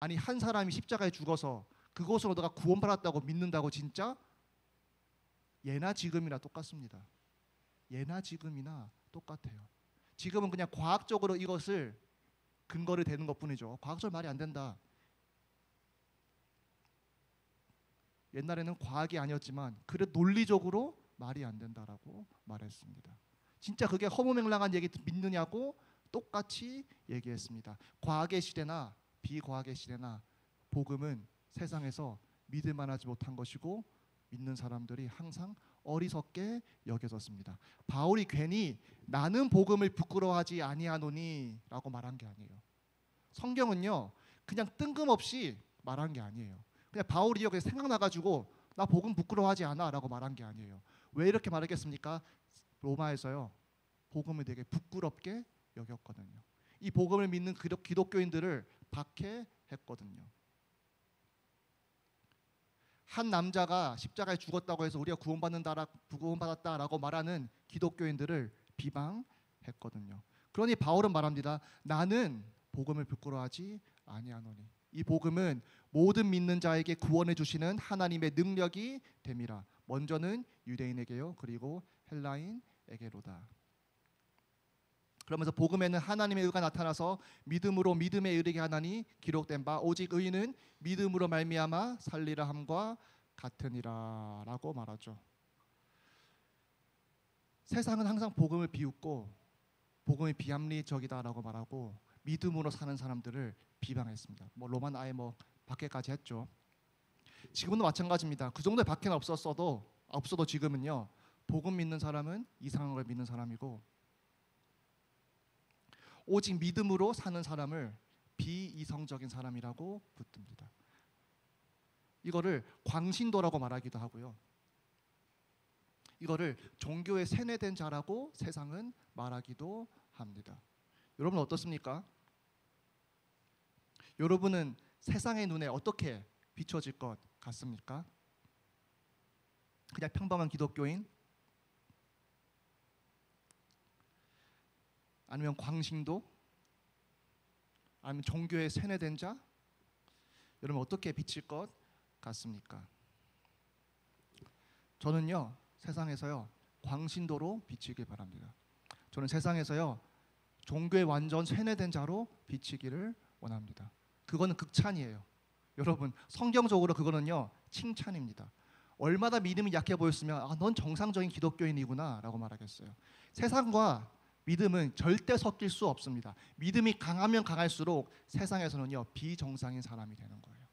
아니 한 사람이 십자가에 죽어서 그것으로 너가 구원받았다고 믿는다고 진짜? 예나 지금이나 똑같습니다. 예나 지금이나 똑같아요. 지금은 그냥 과학적으로 이것을 근거를 대는 것뿐이죠. 과학적으로 말이 안 된다. 옛날에는 과학이 아니었지만 그래도 논리적으로 말이 안 된다라고 말했습니다. 진짜 그게 허무맹랑한 얘기 믿느냐고 똑같이 얘기했습니다. 과학의 시대나 비과학의 시대나 복음은 세상에서 믿을 만하지 못한 것이고 믿는 사람들이 항상 어리석게 여겨졌습니다. 바울이 괜히 나는 복음을 부끄러워하지 아니하노니 라고 말한 게 아니에요. 성경은요 그냥 뜬금없이 말한 게 아니에요. 그냥 바울이 여기 생각나가지고 나 복음 부끄러워하지 않아 라고 말한 게 아니에요. 왜 이렇게 말하겠습니까? 로마에서요 복음을 되게 부끄럽게 여겼거든요. 이 복음을 믿는 기독교인들을 박해했거든요. 한 남자가 십자가에 죽었다고 해서 우리가 구원받았다라고 말하는 기독교인들을 비방했거든요. 그러니 바울은 말합니다. 나는 복음을 부끄러워하지 아니하노니. 이 복음은 모든 믿는 자에게 구원해 주시는 하나님의 능력이 됨이라. 먼저는 유대인에게요 그리고 헬라인에게로다. 그러면서 복음에는 하나님의 의가 나타나서 믿음으로 믿음에 이르게 하나니 기록된 바 오직 의인은 믿음으로 말미암아 살리라 함과 같으니라 라고 말하죠. 세상은 항상 복음을 비웃고 복음이 비합리적이다라고 말하고 믿음으로 사는 사람들을 비방했습니다. 로만 아예 박해까지 했죠. 지금도 마찬가지입니다. 그 정도의 박해는 없어도 지금은요 복음 믿는 사람은 이상한 걸 믿는 사람이고 오직 믿음으로 사는 사람을 비이성적인 사람이라고 붙듭니다. 이거를 광신도라고 말하기도 하고요. 이거를 종교에 세뇌된 자라고 세상은 말하기도 합니다. 여러분 어떻습니까? 여러분은 세상의 눈에 어떻게 비춰질 것 같습니까? 그냥 평범한 기독교인? 아니면 광신도? 아니면 종교에 세뇌된 자? 여러분 어떻게 비칠 것 같습니까? 저는요 세상에서요 광신도로 비치길 바랍니다. 저는 세상에서요 종교에 완전 세뇌된 자로 비치기를 원합니다. 그거는 극찬이에요. 여러분 성경적으로 그거는요 칭찬입니다. 얼마나 믿음이 약해 보였으면 넌 정상적인 기독교인이구나 라고 말하겠어요. 세상과 믿음은 절대 섞일 수 없습니다. 믿음이 강하면 강할수록 세상에서는요 비정상인 사람이 되는 거예요.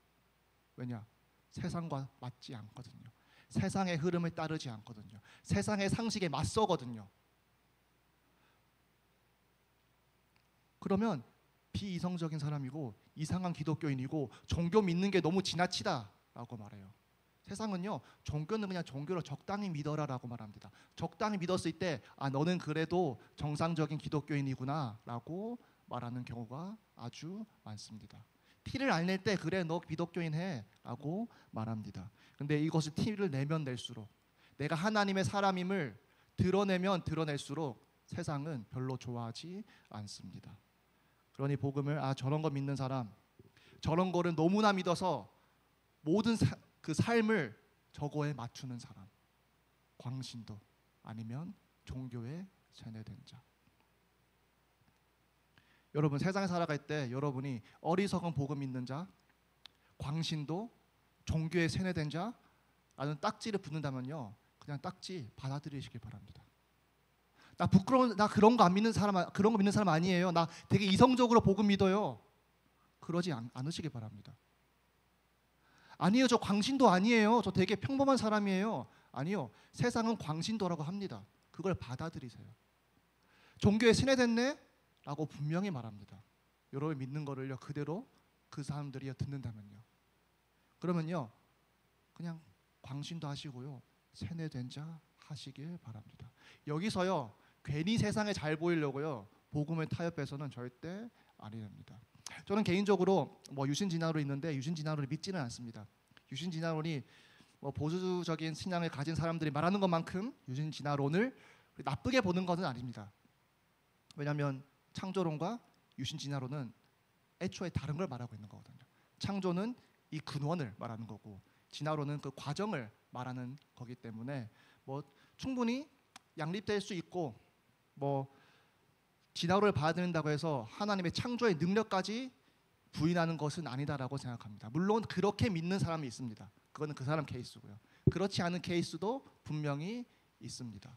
왜냐? 세상과 맞지 않거든요. 세상의 흐름을 따르지 않거든요. 세상의 상식에 맞서거든요. 그러면 비이성적인 사람이고 이상한 기독교인이고 종교 믿는 게 너무 지나치다라고 말해요. 세상은요 종교는 그냥 종교로 적당히 믿어라라고 말합니다. 적당히 믿었을 때 너는 그래도 정상적인 기독교인이구나 라고 말하는 경우가 아주 많습니다. 티를 안 낼 때 그래 너 기독교인 해 라고 말합니다. 근데 이것을 티를 내면 낼수록 내가 하나님의 사람임을 드러내면 드러낼수록 세상은 별로 좋아하지 않습니다. 그러니 복음을 저런 거 믿는 사람, 저런 거를 너무나 믿어서 모든 그 삶을 저거에 맞추는 사람, 광신도 아니면 종교에 세뇌된 자. 여러분 세상에 살아갈 때 여러분이 어리석은 복음 믿는 자, 광신도, 종교에 세뇌된 자라는 딱지를 붙는다면요 그냥 딱지 받아들이시길 바랍니다. 나 부끄러운, 나 그런 거 안 믿는 사람, 그런 거 믿는 사람 아니에요. 나 되게 이성적으로 복음 믿어요. 그러지 않으시길 바랍니다. 아니요, 저 광신도 아니에요. 저 되게 평범한 사람이에요. 아니요, 세상은 광신도라고 합니다. 그걸 받아들이세요. 종교에 세뇌됐네? 라고 분명히 말합니다. 여러분 믿는 거를요 그대로 그 사람들이 듣는다면요. 그러면요 그냥 광신도 하시고요 세뇌된 자 하시길 바랍니다. 여기서요 괜히 세상에 잘 보이려고요 복음을 타협해서는 절대 아니 됩니다. 저는 개인적으로 유신진화론이 있는데 유신진화론을 믿지는 않습니다. 유신진화론이 보수적인 신앙을 가진 사람들이 말하는 것만큼 유신진화론을 나쁘게 보는 것은 아닙니다. 왜냐하면 창조론과 유신진화론은 애초에 다른 걸 말하고 있는 거거든요. 창조는 이 근원을 말하는 거고 진화론은 그 과정을 말하는 거기 때문에 뭐 충분히 양립될 수 있고 뭐 진화론을 받아들인다고 해서 하나님의 창조의 능력까지 부인하는 것은 아니다라고 생각합니다. 물론 그렇게 믿는 사람이 있습니다. 그거는 그 사람 케이스고요. 그렇지 않은 케이스도 분명히 있습니다.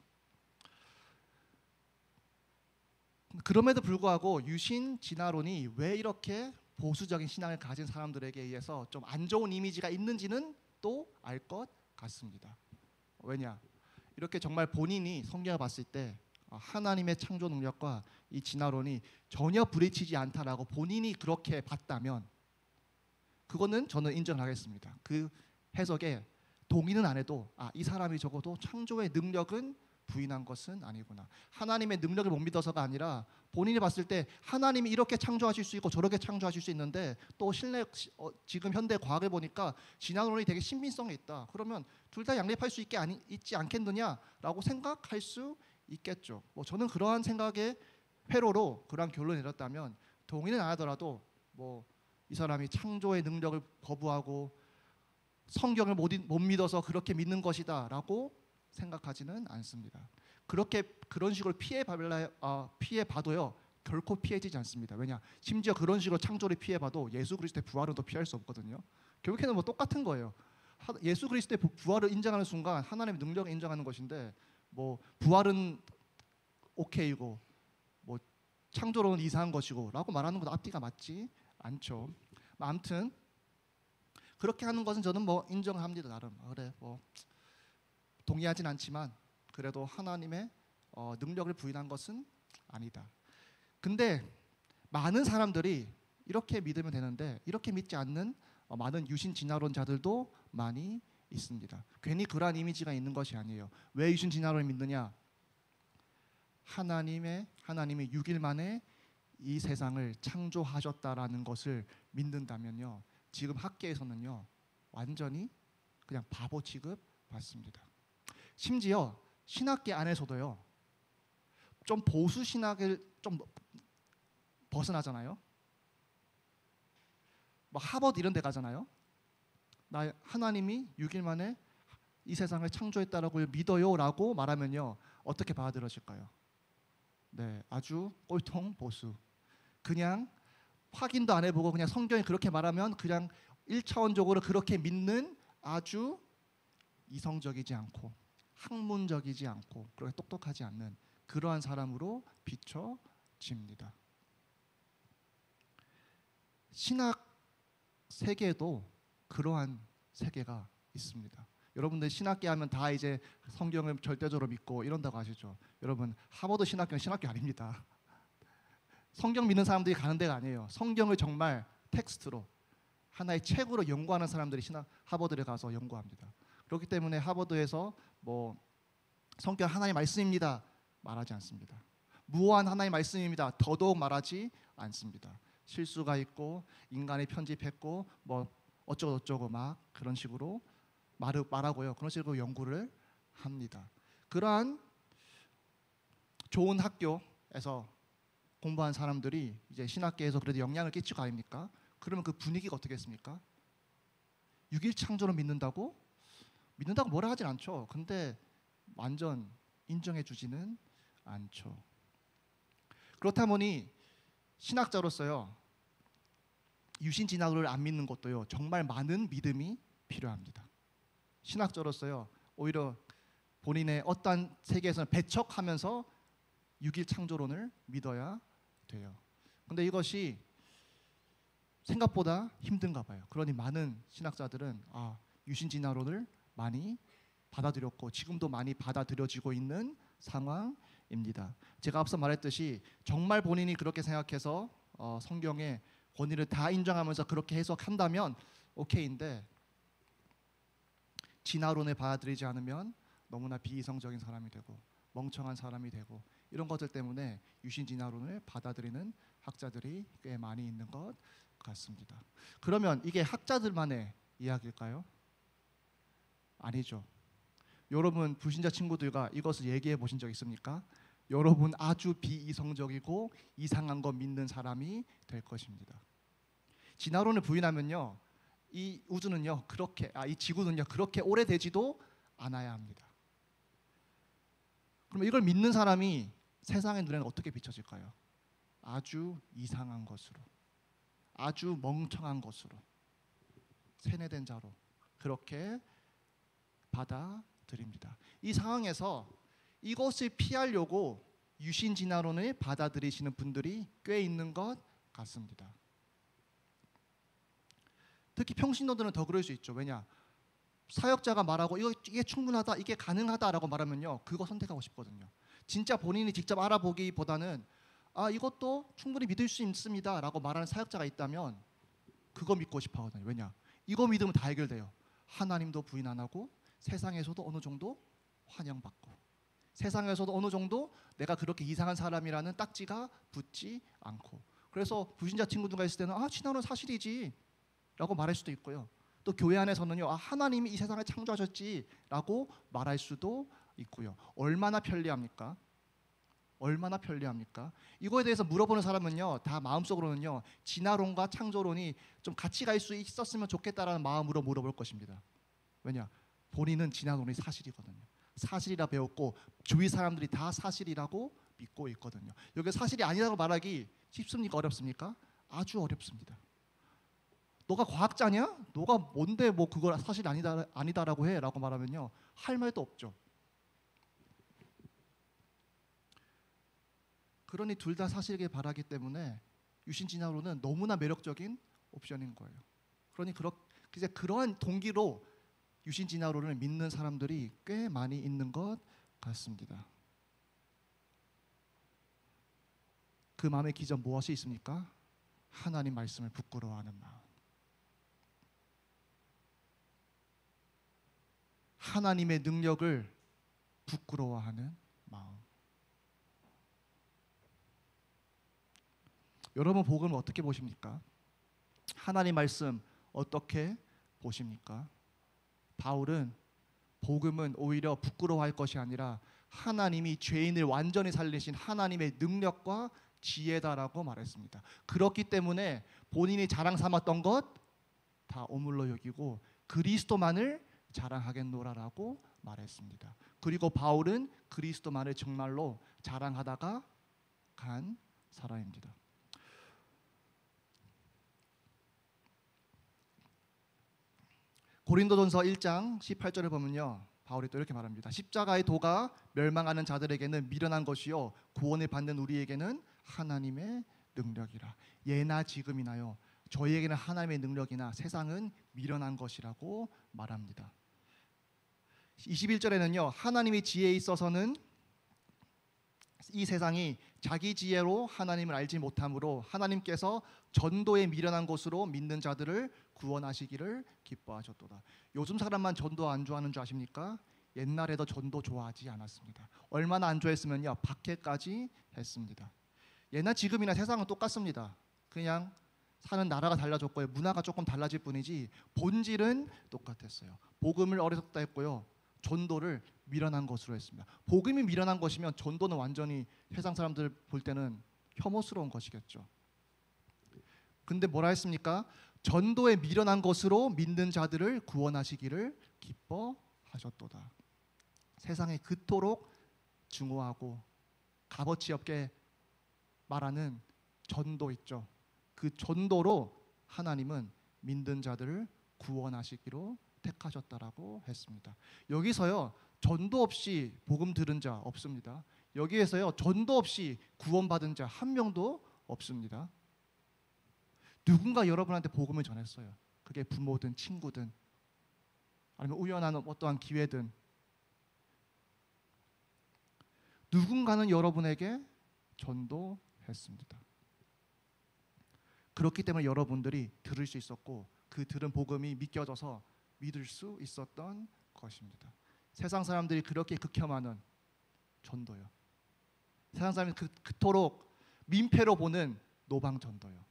그럼에도 불구하고 유신 진화론이 왜 이렇게 보수적인 신앙을 가진 사람들에게 의해서 좀 안 좋은 이미지가 있는지는 또 알 것 같습니다. 왜냐? 이렇게 정말 본인이 성경을 봤을 때 하나님의 창조 능력과 이 진화론이 전혀 부딪히지 않다라고 본인이 그렇게 봤다면 그거는 저는 인정하겠습니다. 그 해석에 동의는 안 해도 이 사람이 적어도 창조의 능력은 부인한 것은 아니구나. 하나님의 능력을 못 믿어서가 아니라 본인이 봤을 때 하나님이 이렇게 창조하실 수 있고 저렇게 창조하실 수 있는데 또 지금 현대 과학을 보니까 진화론이 되게 신빙성이 있다. 그러면 둘 다 양립할 수 있지 않겠느냐라고 생각할 수 있겠죠. 뭐 저는 그러한 생각에 회로로 그러한 결론을 내렸다면 동의는 안 하더라도 뭐 이 사람이 창조의 능력을 거부하고 성경을 못 믿어서 그렇게 믿는 것이다라고 생각하지는 않습니다. 그런 식으로 피해봐도요 결코 피해지지 않습니다. 왜냐? 심지어 그런 식으로 창조를 피해봐도 예수 그리스도의 부활은 또 피할 수 없거든요. 결국에는 뭐 똑같은 거예요. 예수 그리스도의 부활을 인정하는 순간 하나님의 능력을 인정하는 것인데 뭐 부활은 오케이고 뭐 창조론은 이상한 것이고라고 말하는 것 앞뒤가 맞지 않죠. 아무튼 그렇게 하는 것은 저는 뭐 인정합니다. 나름 그래 뭐 동의하진 않지만 그래도 하나님의 능력을 부인한 것은 아니다. 근데 많은 사람들이 이렇게 믿으면 되는데 이렇게 믿지 않는 많은 유신 진화론자들도 많이 있습니다. 괜히 그러한 이미지가 있는 것이 아니에요. 왜 유신 진화론을 믿느냐? 하나님이 6일 만에 이 세상을 창조하셨다라는 것을 믿는다면요. 지금 학계에서는요. 완전히 그냥 바보 취급 받습니다. 심지어 신학계 안에서도요. 좀 보수 신학을 좀 벗어나잖아요. 뭐 하버드 이런 데 가잖아요. 나 하나님이 6일 만에 이 세상을 창조했다라고 믿어요라고 말하면요. 어떻게 받아들여질까요? 네, 아주 꼴통 보수. 그냥 확인도 안 해보고 그냥 성경이 그렇게 말하면 그냥 1차원적으로 그렇게 믿는 아주 이성적이지 않고 학문적이지 않고 그렇게 똑똑하지 않는 그러한 사람으로 비춰집니다. 신학 세계에도 그러한 세계가 있습니다. 여러분들 신학계 하면 다 이제 성경을 절대적으로 믿고 이런다고 하시죠. 여러분 하버드 신학교는 신학교 아닙니다. 성경 믿는 사람들이 가는 데가 아니에요. 성경을 정말 텍스트로 하나의 책으로 연구하는 사람들이 하버드에 가서 연구합니다. 그렇기 때문에 하버드에서 뭐 성경 하나의 말씀입니다 말하지 않습니다. 무한 하나의 말씀입니다 더더욱 말하지 않습니다. 실수가 있고 인간이 편집했고 뭐 어쩌고 막 그런 식으로 말하고요. 그런 식으로 연구를 합니다. 그러한 좋은 학교에서 공부한 사람들이 이제 신학계에서 그래도 영향을 끼치고 거 아닙니까? 그러면 그 분위기가 어떻겠습니까? 6일 창조를 믿는다고 뭐라 하진 않죠. 근데 완전 인정해 주지는 않죠. 그렇다 보니 신학자로서요. 유신진화론을 안 믿는 것도요. 정말 많은 믿음이 필요합니다. 신학자로서요. 오히려 본인의 어떠한 세계에서는 배척하면서 6일 창조론을 믿어야 돼요. 근데 이것이 생각보다 힘든가 봐요. 그러니 많은 신학자들은 유신진화론을 많이 받아들였고 지금도 많이 받아들여지고 있는 상황입니다. 제가 앞서 말했듯이 정말 본인이 그렇게 생각해서 성경의 권위를 다 인정하면서 그렇게 해석한다면 오케이인데 진화론을 받아들이지 않으면 너무나 비이성적인 사람이 되고 멍청한 사람이 되고 이런 것들 때문에 유신진화론을 받아들이는 학자들이 꽤 많이 있는 것 같습니다. 그러면 이게 학자들만의 이야기일까요? 아니죠. 여러분 불신자 친구들과 이것을 얘기해 보신 적 있습니까? 여러분 아주 비이성적이고 이상한 거 믿는 사람이 될 것입니다. 진화론을 부인하면요, 이 우주는요 이 지구는요 그렇게 오래되지도 않아야 합니다. 그럼 이걸 믿는 사람이 세상의 눈에는 어떻게 비춰질까요? 아주 이상한 것으로, 아주 멍청한 것으로, 세뇌된 자로 그렇게 받아들입니다. 이 상황에서 이것을 피하려고 유신 진화론을 받아들이시는 분들이 꽤 있는 것 같습니다. 특히 평신도들은 더 그럴 수 있죠. 왜냐? 사역자가 말하고 이게 충분하다, 이게 가능하다라고 말하면요, 그거 선택하고 싶거든요. 진짜 본인이 직접 알아보기보다는 이것도 충분히 믿을 수 있습니다라고 말하는 사역자가 있다면 그거 믿고 싶어 하거든요. 왜냐? 이거 믿으면 다 해결돼요. 하나님도 부인 안 하고, 세상에서도 어느 정도 환영받고, 세상에서도 어느 정도 내가 그렇게 이상한 사람이라는 딱지가 붙지 않고. 그래서 불신자 친구들과 있을 때는 진화론 사실이지 라고 말할 수도 있고요. 또 교회 안에서는요, 하나님이 이 세상을 창조하셨지라고 말할 수도 있고요. 얼마나 편리합니까? 얼마나 편리합니까? 이거에 대해서 물어보는 사람은요, 다 마음속으로는요, 진화론과 창조론이 좀 같이 갈 수 있었으면 좋겠다라는 마음으로 물어볼 것입니다. 왜냐? 본인은 진화론이 사실이거든요. 사실이라 배웠고 주위 사람들이 다 사실이라고 믿고 있거든요. 여기 사실이 아니라고 말하기 쉽습니까? 어렵습니까? 아주 어렵습니다. 너가 과학자냐? 너가 뭔데 뭐 그걸 사실 아니다라고 해라고 말하면요, 할 말도 없죠. 그러니 둘 다 사실이길 바라기 때문에 유신 진화론은 너무나 매력적인 옵션인 거예요. 그러니 이제 그러한 동기로 유신 진화론을 믿는 사람들이 꽤 많이 있는 것 같습니다. 그 마음의 기전 무엇이 있습니까? 하나님 말씀을 부끄러워하는 마음. 하나님의 능력을 부끄러워하는 마음. 여러분 복음을 어떻게 보십니까? 하나님 말씀 어떻게 보십니까? 바울은 복음은 오히려 부끄러워할 것이 아니라 하나님이 죄인을 완전히 살리신 하나님의 능력과 지혜다라고 말했습니다. 그렇기 때문에 본인이 자랑 삼았던 것 다 오물로 여기고 그리스도만을 자랑하겠노라라고 말했습니다. 그리고 바울은 그리스도만을 정말로 자랑하다가 간 사람입니다. 고린도전서 1장 18절을 보면요, 바울이 또 이렇게 말합니다. 십자가의 도가 멸망하는 자들에게는 미련한 것이요 구원을 받는 우리에게는 하나님의 능력이라. 예나 지금이나요, 저희에게는 하나님의 능력이나 세상은 미련한 것이라고 말합니다. 21절에는요, 하나님의 지혜에 있어서는 이 세상이 자기 지혜로 하나님을 알지 못하므로 하나님께서 전도에 미련한 것으로 믿는 자들을 구원하시기를 기뻐하셨도다. 요즘 사람만 전도 안 좋아하는 줄 아십니까? 옛날에도 전도 좋아하지 않았습니다. 얼마나 안 좋아했으면요, 박해까지 했습니다. 예나 지금이나 세상은 똑같습니다. 그냥 사는 나라가 달라졌고요, 문화가 조금 달라질 뿐이지 본질은 똑같았어요. 복음을 어리석다 했고요, 전도를 미련한 것으로 했습니다. 복음이 미련한 것이면 전도는 완전히 세상 사람들 볼 때는 혐오스러운 것이겠죠. 근데 뭐라 했습니까? 전도에 미련한 것으로 믿는 자들을 구원하시기를 기뻐하셨도다. 세상에 그토록 증오하고 값어치 없게 말하는 전도 있죠. 그 전도로 하나님은 믿는 자들을 구원하시기로 택하셨다라고 했습니다. 여기서요, 전도 없이 복음 들은 자 없습니다. 여기에서요, 전도 없이 구원받은 자 한 명도 없습니다. 누군가 여러분한테 복음을 전했어요. 그게 부모든 친구든 아니면 우연한 어떠한 기회든 누군가는 여러분에게 전도했습니다. 그렇기 때문에 여러분들이 들을 수 있었고 그 들은 복음이 믿겨져서 믿을 수 있었던 것입니다. 세상 사람들이 그렇게 극혐하는 전도요, 세상 사람이 그토록 민폐로 보는 노방 전도요,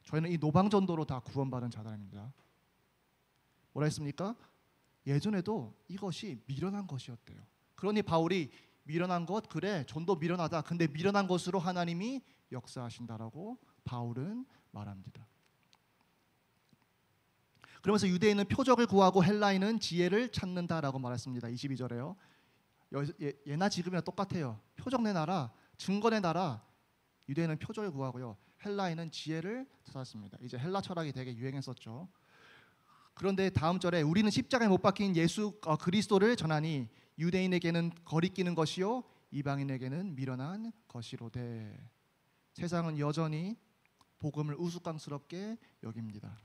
저희는 이 노방 전도로 다 구원받은 자들입니다. 뭐라 했습니까? 예전에도 이것이 미련한 것이었대요. 그러니 바울이 미련한 것, 그래 전도 미련하다, 근데 미련한 것으로 하나님이 역사하신다라고 바울은 말합니다. 그러면서 유대인은 표적을 구하고 헬라인은 지혜를 찾는다라고 말했습니다. 22절에요. 예나 지금이나 똑같아요. 표적 내놔라, 증거 내놔라. 유대인은 표적을 구하고요, 헬라인은 지혜를 찾았습니다. 이제 헬라 철학이 되게 유행했었죠. 그런데 다음 절에 우리는 십자가에 못 박힌 예수 그리스도를 전하니 유대인에게는 거리끼는 것이요 이방인에게는 미련한 것이로되. 세상은 여전히 복음을 우스꽝스럽게 여깁니다.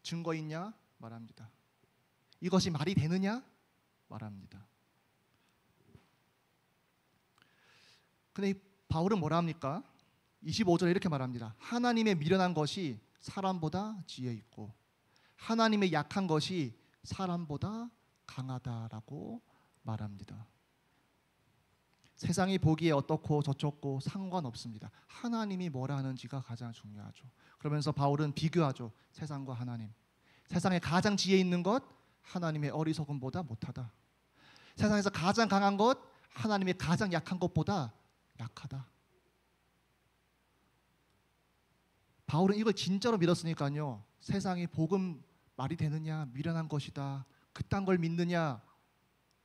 증거 있냐? 말합니다. 이것이 말이 되느냐? 말합니다. 근데 바울은 뭐라 합니까? 25절에 이렇게 말합니다. 하나님의 미련한 것이 사람보다 지혜 있고 하나님의 약한 것이 사람보다 강하다라고 말합니다. 세상이 보기에 어떻고 저쩌고 상관없습니다. 하나님이 뭐라 하는지가 가장 중요하죠. 그러면서 바울은 비교하죠. 세상과 하나님. 세상에 가장 지혜 있는 것 하나님의 어리석음보다 못하다. 세상에서 가장 강한 것 하나님의 가장 약한 것보다 약하다. 바울은 이걸 진짜로 믿었으니까요. 세상이 복음 말이 되느냐, 미련한 것이다, 그딴 걸 믿느냐.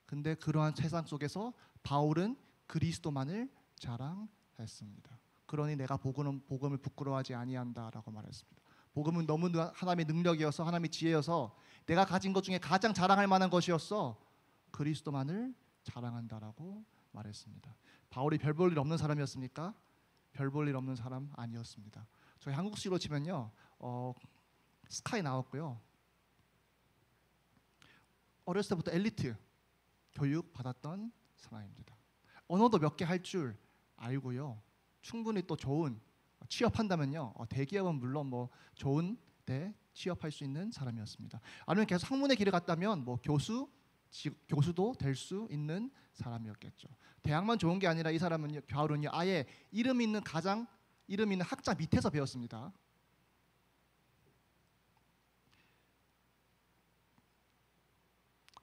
근데 그러한 세상 속에서 바울은 그리스도만을 자랑했습니다. 그러니 내가 복음을 부끄러워하지 아니한다라고 말했습니다. 복음은 너무 하나님의 능력이어서, 하나님의 지혜여서, 내가 가진 것 중에 가장 자랑할 만한 것이었어. 그리스도만을 자랑한다라고 말했습니다. 바울이 별 볼 일 없는 사람이었습니까? 별 볼 일 없는 사람 아니었습니다. 저희 한국식으로 치면요, 스카이 나왔고요, 어렸을 때부터 엘리트 교육 받았던 사람입니다. 언어도 몇 개 할 줄 알고요, 충분히 또 좋은 취업한다면요, 대기업은 물론 뭐 좋은 데 취업할 수 있는 사람이었습니다. 아니면 계속 학문의 길을 갔다면 뭐 교수도 될 수 있는 사람이었겠죠. 대학만 좋은 게 아니라 이 사람은, 바울은요, 아예 이름 있는 학자 밑에서 배웠습니다.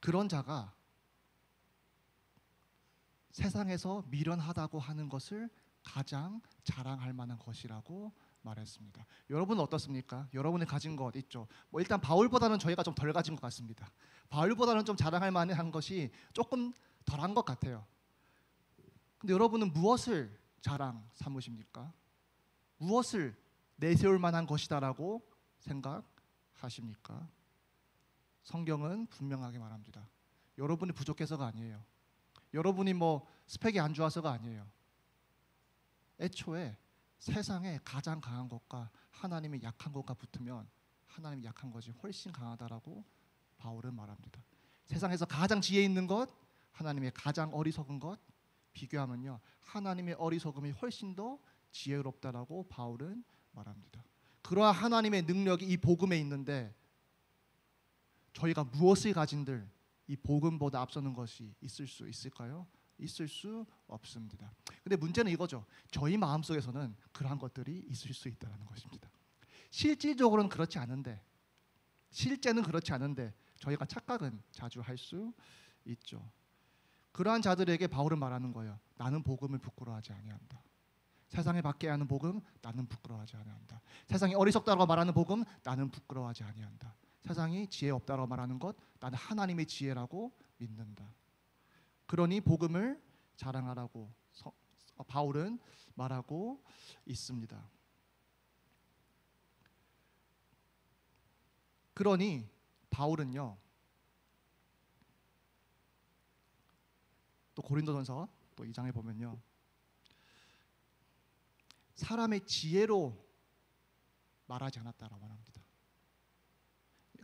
그런 자가 세상에서 미련하다고 하는 것을 가장 자랑할 만한 것이라고 말했습니다. 여러분은 어떻습니까? 여러분이 가진 것 있죠. 뭐 일단 바울보다는 저희가 좀 덜 가진 것 같습니다. 바울보다는 좀 자랑할 만한 것이 조금 덜한 것 같아요. 근데 여러분은 무엇을 자랑 삼으십니까? 무엇을 내세울 만한 것이다라고 생각하십니까? 성경은 분명하게 말합니다. 여러분이 부족해서가 아니에요. 여러분이 뭐 스펙이 안 좋아서가 아니에요. 애초에 세상에 가장 강한 것과 하나님의 약한 것과 붙으면 하나님의 약한 것이 훨씬 강하다라고 바울은 말합니다. 세상에서 가장 지혜 있는 것, 하나님의 가장 어리석은 것 비교하면요, 하나님의 어리석음이 훨씬 더 지혜롭다라고 바울은 말합니다. 그러한 하나님의 능력이 이 복음에 있는데 저희가 무엇을 가진들 이 복음보다 앞서는 것이 있을 수 있을까요? 있을 수 없습니다. 근데 문제는 이거죠. 저희 마음속에서는 그러한 것들이 있을 수 있다는 것입니다. 실질적으로는 그렇지 않은데, 실제는 그렇지 않은데 저희가 착각은 자주 할 수 있죠. 그러한 자들에게 바울은 말하는 거예요. 나는 복음을 부끄러워하지 아니한다. 세상에 받게 하는 복음 나는 부끄러워하지 아니한다. 세상이 어리석다고 말하는 복음 나는 부끄러워하지 아니한다. 세상이 지혜 없다고 말하는 것 나는 하나님의 지혜라고 믿는다. 그러니 복음을 자랑하라고 바울은 말하고 있습니다. 그러니 바울은요, 또 고린도전서 또 2장에 보면요, 사람의 지혜로 말하지 않았다라고 말합니다.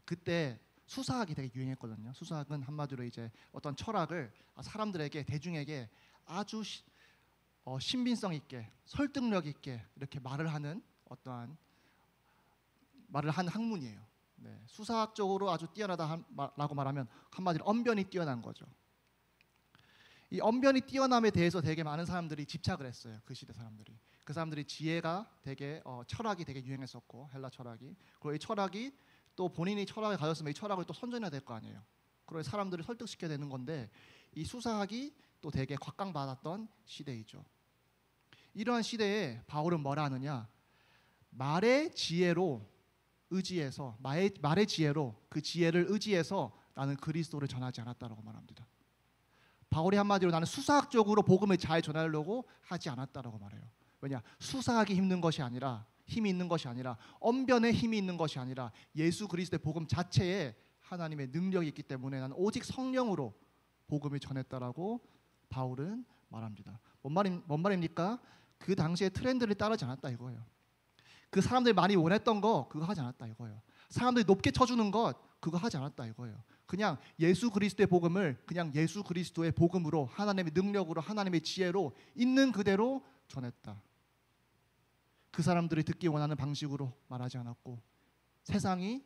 그때 수사학이 되게 유행했거든요. 수사학은 한마디로 이제 어떤 철학을 사람들에게, 대중에게 아주 신빙성 있게, 설득력 있게 이렇게 말을 하는 학문이에요. 네, 수사학적으로 아주 뛰어나다라고 말하면 한마디로 언변이 뛰어난 거죠. 이 언변이 뛰어남에 대해서 되게 많은 사람들이 집착을 했어요. 그 시대 사람들이. 그 사람들이 지혜가 되게 철학이 되게 유행했었고, 헬라 철학이. 그리고 이 철학이 또 본인이 철학을 가졌으면 이 철학을 또 선전해야 될 거 아니에요. 그래서 사람들을 설득시켜야 되는 건데 이 수사학이 또 되게 곽강받았던 시대이죠. 이러한 시대에 바울은 뭐라 하느냐, 말의 지혜로 의지해서 말의 지혜로 그 지혜를 의지해서 나는 그리스도를 전하지 않았다라고 말합니다. 바울이 한마디로 나는 수사학적으로 복음을 잘 전하려고 하지 않았다라고 말해요. 왜냐? 수사하기 힘든 것이 아니라 힘이 있는 것이 아니라 언변에 힘이 있는 것이 아니라 예수 그리스도의 복음 자체에 하나님의 능력이 있기 때문에 나는 오직 성령으로 복음을 전했다라고 바울은 말합니다. 뭔 말입니까? 그 당시의 트렌드를 따르지 않았다 이거예요. 그 사람들이 많이 원했던 거 그거 하지 않았다 이거예요. 사람들이 높게 쳐주는 것 그거 하지 않았다 이거예요. 그냥 예수 그리스도의 복음을 그냥 예수 그리스도의 복음으로 하나님의 능력으로 하나님의 지혜로 있는 그대로 전했다. 그 사람들이 듣기 원하는 방식으로 말하지 않았고 세상이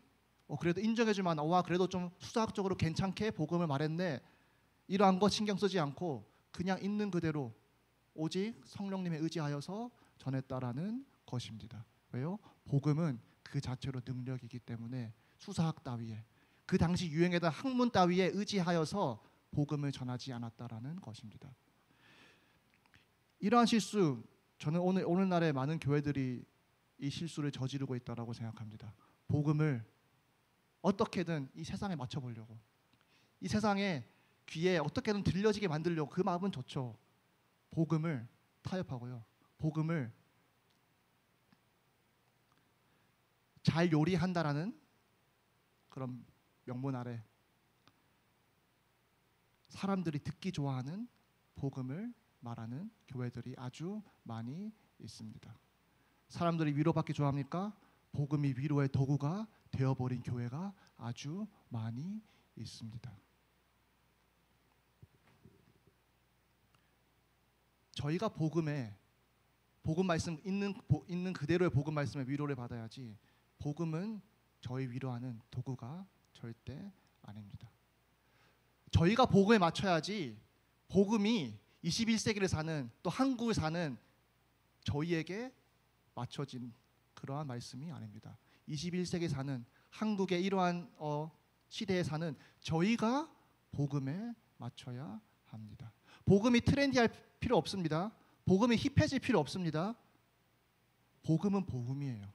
그래도 인정해줄 만한 와 그래도 좀 수사학적으로 괜찮게 복음을 말했네 이러한 거 신경 쓰지 않고 그냥 있는 그대로 오직 성령님에 의지하여서 전했다라는 것입니다. 왜요? 복음은 그 자체로 능력이기 때문에 수사학 따위에 그 당시 유행했던 학문 따위에 의지하여서 복음을 전하지 않았다라는 것입니다. 이러한 실수 저는 오늘날에 많은 교회들이 이 실수를 저지르고 있다라고 생각합니다. 복음을 어떻게든 이 세상에 맞춰보려고 이 세상에 귀에 어떻게든 들려지게 만들려고 그 마음은 좋죠. 복음을 타협하고요. 복음을 잘 요리한다라는 그런 명분 아래 사람들이 듣기 좋아하는 복음을 말하는 교회들이 아주 많이 있습니다. 사람들이 위로받기 좋아합니까? 복음이 위로의 도구가 되어버린 교회가 아주 많이 있습니다. 저희가 복음 말씀 있는 그대로의 복음 말씀의 위로를 받아야지 복음은 저희 위로하는 도구가 절대 아닙니다. 저희가 복음에 맞춰야지 복음이 21세기를 사는 또 한국을 사는 저희에게 맞춰진 그러한 말씀이 아닙니다. 21세기 사는 한국의 이러한 시대에 사는 저희가 복음에 맞춰야 합니다. 복음이 트렌디할 필요 없습니다. 복음이 힙해질 필요 없습니다. 복음은 복음이에요.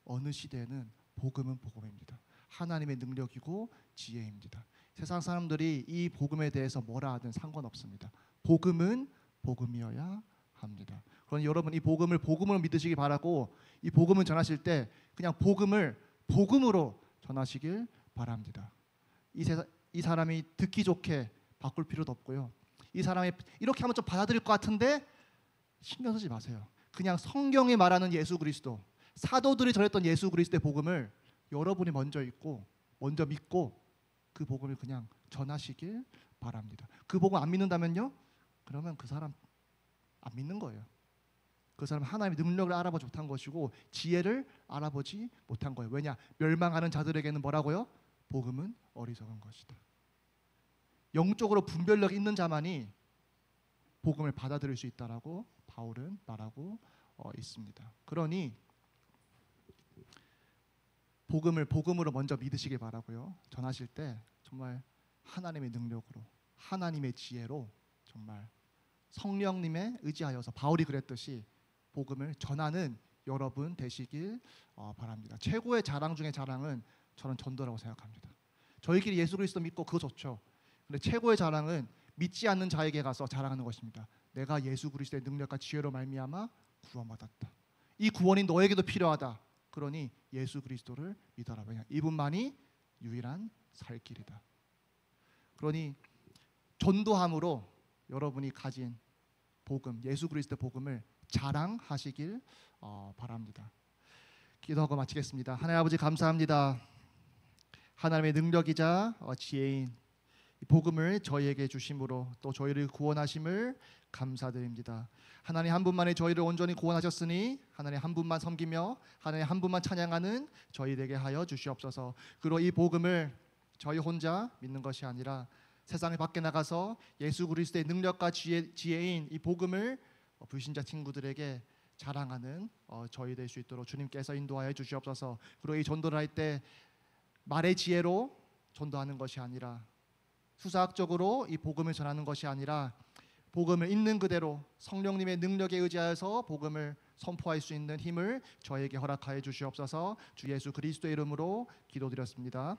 어느 시대에는 복음은 복음입니다. 하나님의 능력이고 지혜입니다. 세상 사람들이 이 복음에 대해서 뭐라 하든 상관없습니다. 복음은 복음이어야 합니다. 그러니 여러분 이 복음을 복음으로 믿으시기 바라고 이 복음을 전하실 때 그냥 복음을 복음으로 전하시길 바랍니다. 이 사람이 듣기 좋게 바꿀 필요도 없고요. 이 사람이 이렇게 하면 좀 받아들일 것 같은데 신경 쓰지 마세요. 그냥 성경이 말하는 예수 그리스도, 사도들이 전했던 예수 그리스도의 복음을 여러분이 먼저 읽고 먼저 믿고 그 복음을 그냥 전하시길 바랍니다. 그 복음 안 믿는다면요? 그러면 그 사람 안 믿는 거예요. 그 사람 하나님의 능력을 알아보지 못한 것이고 지혜를 알아보지 못한 거예요. 왜냐? 멸망하는 자들에게는 뭐라고요? 복음은 어리석은 것이다. 영적으로 분별력 있는 자만이 복음을 받아들일 수 있다라고 바울은 말하고 있습니다. 그러니 복음을 복음으로 먼저 믿으시길 바라고요. 전하실 때 정말 하나님의 능력으로 하나님의 지혜로 정말 성령님에 의지하여서 바울이 그랬듯이 복음을 전하는 여러분 되시길 바랍니다. 최고의 자랑 중에 자랑은 저는 전도라고 생각합니다. 저희끼리 예수 그리스도 믿고 그거 좋죠. 근데 최고의 자랑은 믿지 않는 자에게 가서 자랑하는 것입니다. 내가 예수 그리스도의 능력과 지혜로 말미암아 구원받았다. 이 구원이 너에게도 필요하다. 그러니 예수 그리스도를 믿어라. 왜냐? 이분만이 유일한 살 길이다. 그러니 전도함으로 여러분이 가진 복음, 예수 그리스도의 복음을 자랑하시길 바랍니다. 기도하고 마치겠습니다. 하나님 아버지 감사합니다. 하나님의 능력이자 지혜인 이 복음을 저희에게 주심으로 또 저희를 구원하심을 감사드립니다. 하나님 한 분만이 저희를 온전히 구원하셨으니 하나님 한 분만 섬기며 하나님 한 분만 찬양하는 저희 되게 하여 주시옵소서. 그리고 이 복음을 저희 혼자 믿는 것이 아니라 세상에 밖에 나가서 예수 그리스도의 능력과 지혜인 이 복음을 불신자 친구들에게 자랑하는 저희 될 수 있도록 주님께서 인도하여 주시옵소서. 그리고 이 전도를 할 때 말의 지혜로 전도하는 것이 아니라 수사학적으로 이 복음을 전하는 것이 아니라 복음을 있는 그대로 성령님의 능력에 의지하여서 복음을 선포할 수 있는 힘을 저에게 허락하여 주시옵소서. 주 예수 그리스도의 이름으로 기도드렸습니다.